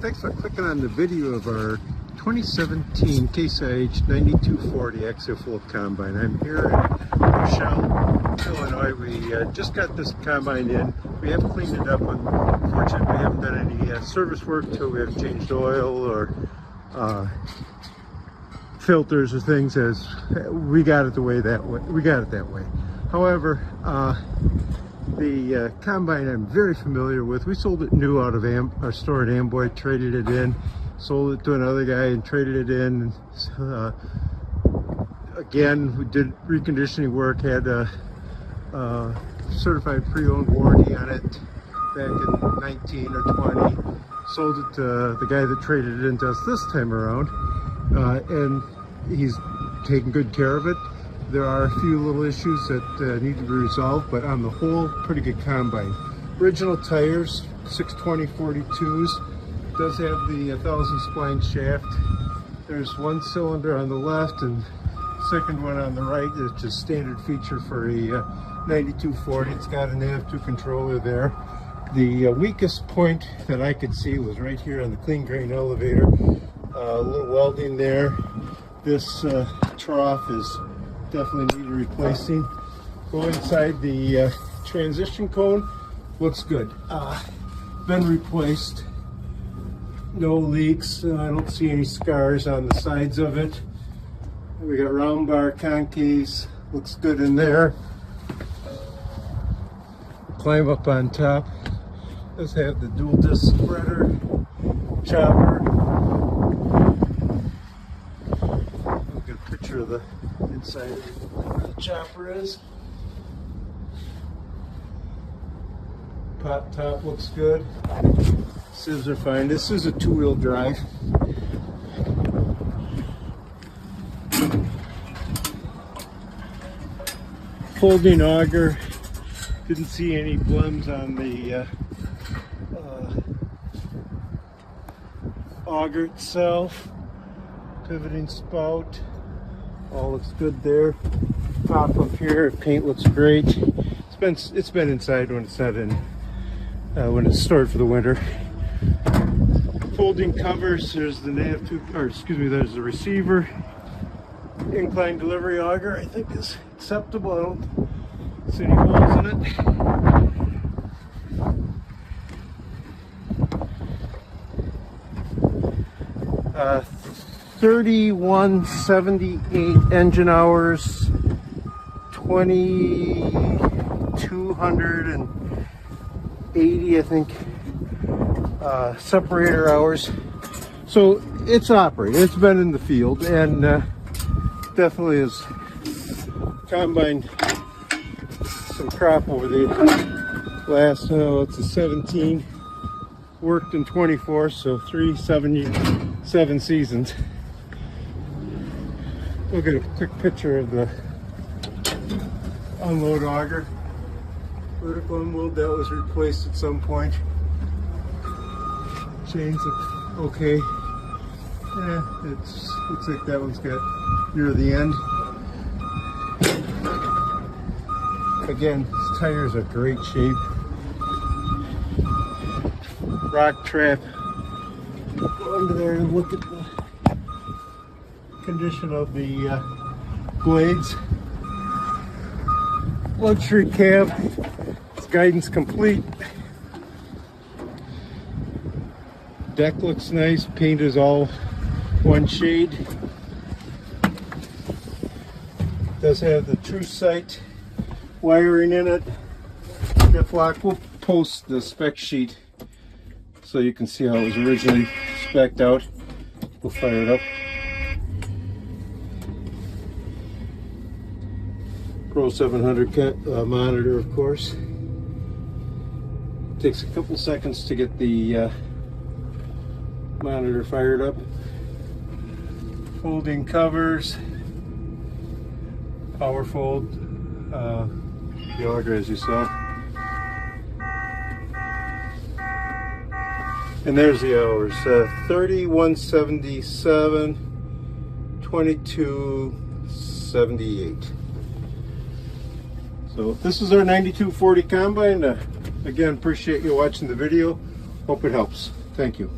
Thanks for clicking on the video of our 2017 Case IH 9240 Axial-Fold Combine. I'm here in Rochelle, Illinois. We just got this combine in. We have cleaned it up. Unfortunately, we haven't done any service work till we have changed oil or filters or things. As we got it that way. However, the combine I'm very familiar with. We sold it new out of our store at Amboy, traded it in, sold it to another guy and traded it in. Again, we did reconditioning work, had a certified pre-owned warranty on it back in 19 or 20. Sold it to the guy that traded it into us this time around, and he's taking good care of it. There are a few little issues that need to be resolved, but on the whole, pretty good combine. Original tires, 620 42s. Does have the 1,000 spline shaft. There's one cylinder on the left and second one on the right. It's a standard feature for a 9240. It's got a nav2 controller there. The weakest point that I could see was right here on the clean grain elevator. A little welding there. This trough is definitely need replacing. Go inside the transition cone. Looks good. Been replaced. No leaks. I don't see any scars on the sides of it. We got round bar concaves. Looks good in there. Climb up on top. Does have the dual disc spreader, chopper. I'll get a picture of the inside of where the chopper is. Pop top looks good. Sieves are fine. This is a two-wheel drive. Folding auger. Didn't see any blems on the auger itself. Pivoting spout. All looks good there. Pop up here. Paint looks great. It's been inside when it's not in. When it's stored for the winter. Folding covers. There's the nav2, or excuse me, there's the receiver. Incline delivery auger, I think, is acceptable. I don't see any holes in it. 3178 engine hours, 2280, I think, separator hours. So it's operating. It's been in the field, and definitely has combined some crop over the last, it's a 17. Worked in 24, so 7 seasons. We'll get a quick picture of the unload auger. Vertical unload, that was replaced at some point. Chains look okay. Yeah, looks like that one's got near the end. Again, these tires are great shape. Rock trap. Go under there and look at the condition of the blades. Luxury cab. It's guidance complete. Deck looks nice. Paint is all one shade. Does have the true sight wiring in it. Diff lock. We'll post the spec sheet so you can see how it was originally spec'd out. We'll fire it up. Pro 700 monitor, of course. Takes a couple seconds to get the monitor fired up. Folding covers. Power fold. The auger, as you saw. And there's the hours. 3177, 2278. So this is our 9240 combine. Again, appreciate you watching the video. Hope it helps. Thank you.